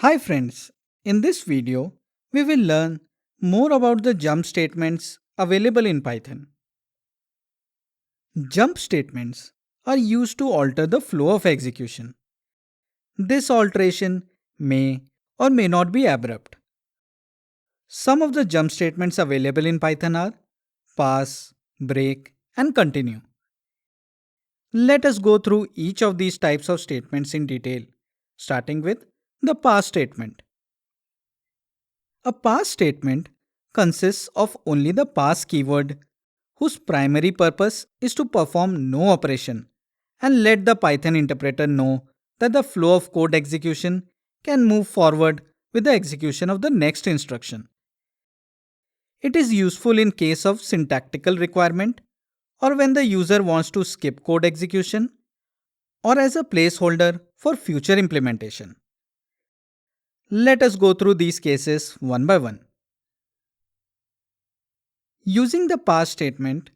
Hi friends, in this video we will learn more about the jump statements available in Python. Jump statements are used to alter the flow of execution. This alteration may or may not be abrupt. Some of the jump statements available in Python are pass, break, and continue. Let us go through each of these types of statements in detail, starting with the pass statement. A pass statement consists of only the pass keyword whose primary purpose is to perform no operation and let the Python interpreter know that the flow of code execution can move forward with the execution of the next instruction. It is useful in case of syntactical requirement or when the user wants to skip code execution or as a placeholder for future implementation. Let us go through these cases one by one. Using the pass statement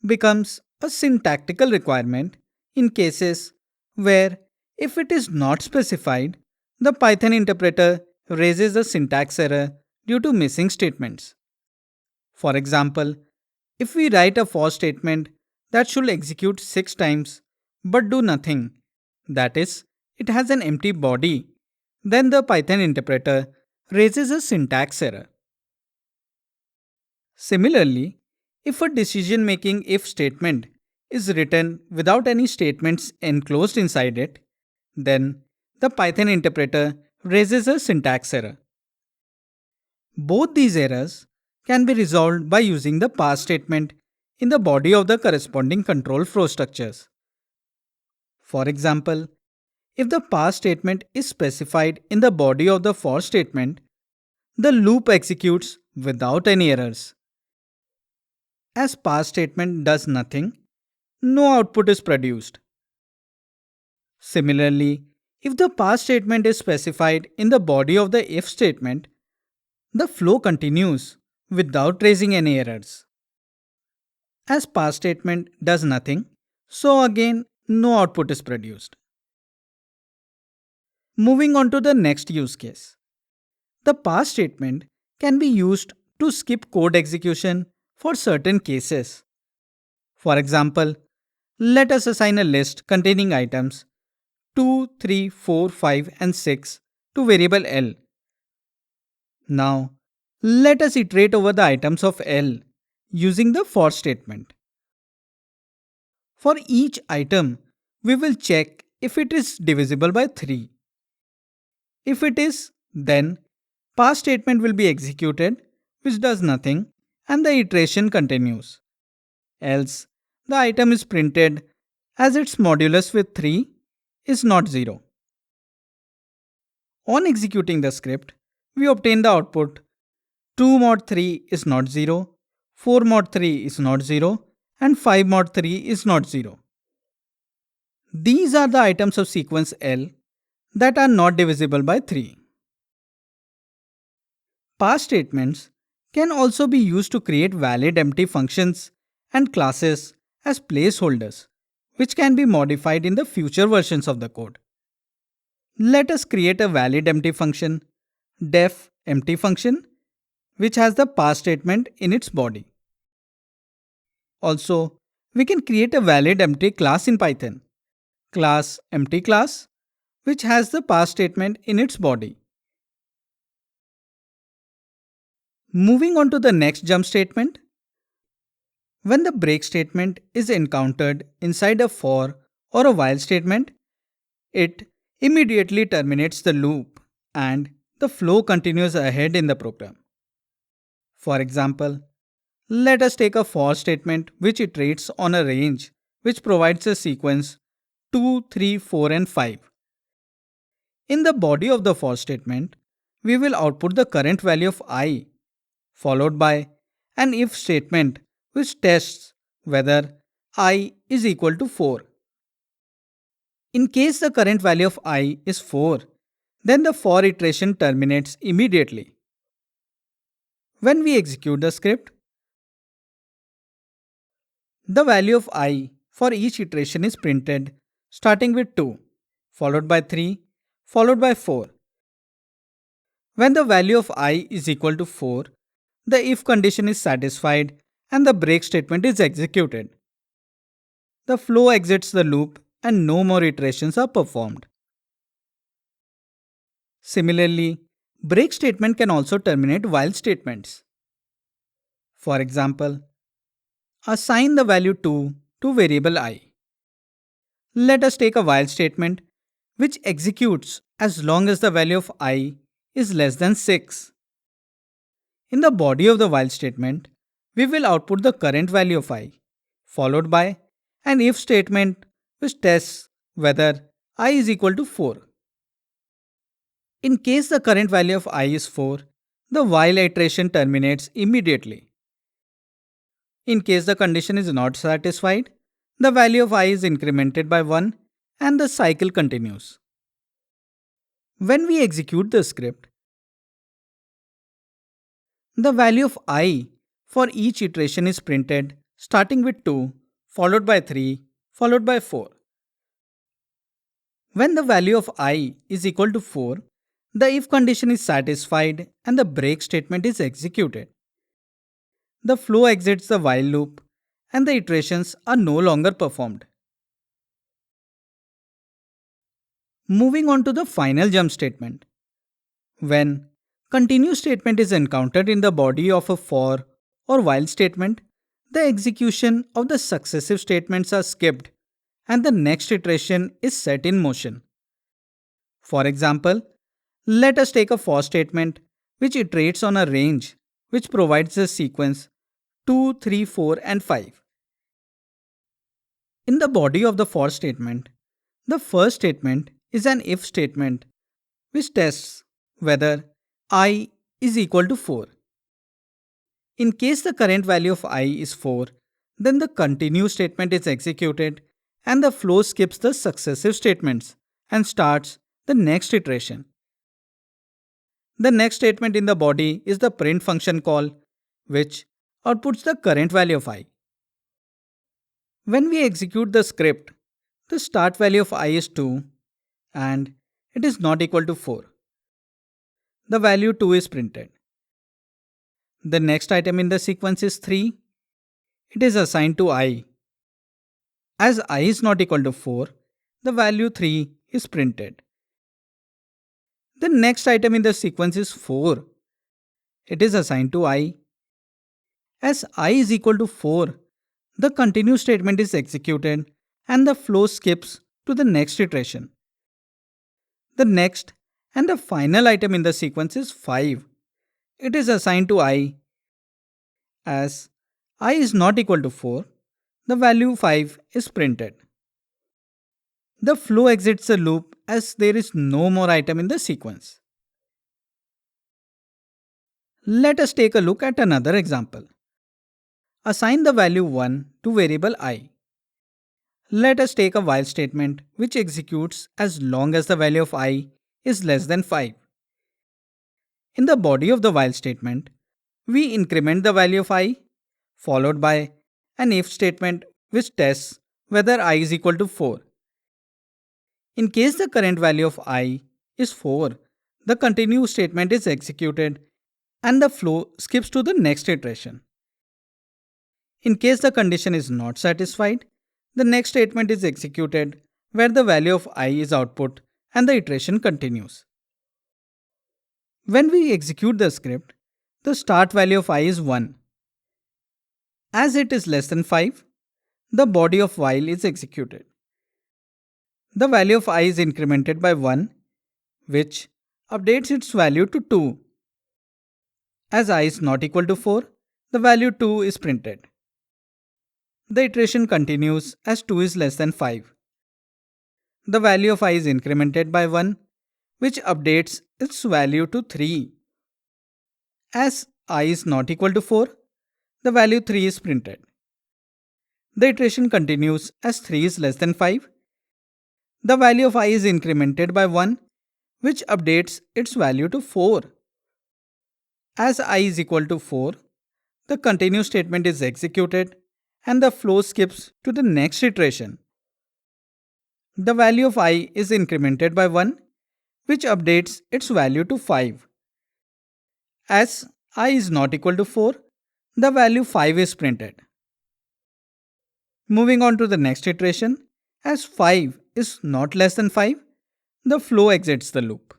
becomes a syntactical requirement in cases where, if it is not specified, the Python interpreter raises a syntax error due to missing statements. For example, if we write a for statement that should execute 6 times but do nothing, that is, it has an empty body, then the Python interpreter raises a syntax error. Similarly, if a decision making if statement is written without any statements enclosed inside it, then the Python interpreter raises a syntax error. Both these errors can be resolved by using the pass statement in the body of the corresponding control flow structures. For example, if the pass statement is specified in the body of the for statement, the loop executes without any errors. As pass statement does nothing, no output is produced. Similarly, if the pass statement is specified in the body of the if statement, the flow continues without raising any errors. As pass statement does nothing, so again no output is produced. Moving on to the next use case. The pass statement can be used to skip code execution for certain cases. For example, let us assign a list containing items 2, 3, 4, 5, and 6 to variable L. Now, let us iterate over the items of L using the for statement. For each item, we will check if it is divisible by 3. If it is, then pass statement will be executed, which does nothing, and the iteration continues. Else, the item is printed as its modulus with 3 is not 0. On executing the script, we obtain the output 2 mod 3 is not 0, 4 mod 3 is not 0, and 5 mod 3 is not 0. These are the items of sequence L that are not divisible by 3. Pass statements can also be used to create valid empty functions and classes as placeholders, which can be modified in the future versions of the code. Let us create a valid empty function, def empty function, which has the pass statement in its body. Also, we can create a valid empty class in Python, class empty class, which has the pass statement in its body. Moving on to the next jump statement. When the break statement is encountered inside a for or a while statement, it immediately terminates the loop and the flow continues ahead in the program. For example, let us take a for statement which iterates on a range which provides a sequence 2, 3, 4, and 5. In the body of the for statement, we will output the current value of I, followed by an if statement which tests whether I is equal to 4. In case the current value of I is 4, then the for iteration terminates immediately. When we execute the script, the value of I for each iteration is printed starting with 2, followed by 3, followed by 4. When the value of I is equal to 4, the if condition is satisfied and the break statement is executed. The flow exits the loop and no more iterations are performed. Similarly, break statement can also terminate while statements. For example, assign the value 2 to variable I. Let us take a while statement which executes as long as the value of I is less than 6. In the body of the while statement, we will output the current value of I, followed by an if statement which tests whether I is equal to 4. In case the current value of I is 4, the while iteration terminates immediately. In case the condition is not satisfied, the value of I is incremented by 1 and the cycle continues. When we execute the script, the value of I for each iteration is printed starting with 2, followed by 3, followed by 4. When the value of I is equal to 4, the if condition is satisfied and the break statement is executed. The flow exits the while loop and the iterations are no longer performed. Moving on to the final jump statement. When continue statement is encountered in the body of a for or while statement, the execution of the successive statements are skipped and the next iteration is set in motion. For example, let us take a for statement which iterates on a range which provides the sequence 2, 3, 4, and 5. In the body of the for statement, the first statement is an if statement which tests whether I is equal to 4. In case the current value of I is 4, then the continue statement is executed and the flow skips the successive statements and starts the next iteration. The next statement in the body is the print function call, which outputs the current value of I. When we execute the script, the start value of I is 2 and it is not equal to 4. The value 2 is printed. The next item in the sequence is 3. It is assigned to I. As I is not equal to 4, the value 3 is printed. The next item in the sequence is 4. It is assigned to I. As I is equal to 4, the continue statement is executed and the flow skips to the next iteration. The next and the final item in the sequence is 5. It is assigned to I. As I is not equal to 4, the value 5 is printed. The flow exits the loop as there is no more item in the sequence. Let us take a look at another example. Assign the value 1 to variable I. Let us take a while statement which executes as long as the value of I is less than 5. In the body of the while statement, we increment the value of I, followed by an if statement which tests whether I is equal to 4. In case the current value of I is 4, the continue statement is executed and the flow skips to the next iteration. In case the condition is not satisfied, the next statement is executed where the value of I is output and the iteration continues. When we execute the script, the start value of I is 1. As it is less than 5, the body of while is executed. The value of I is incremented by 1, which updates its value to 2. As I is not equal to 4, the value 2 is printed. The iteration continues as 2 is less than 5. The value of I is incremented by 1, which updates its value to 3. As I is not equal to 4, the value 3 is printed. The iteration continues as 3 is less than 5. The value of I is incremented by 1, which updates its value to 4. As I is equal to 4, the continue statement is executed and the flow skips to the next iteration. The value of I is incremented by 1, which updates its value to 5. As I is not equal to 4, the value 5 is printed. Moving on to the next iteration, as 5 is not less than 5, the flow exits the loop.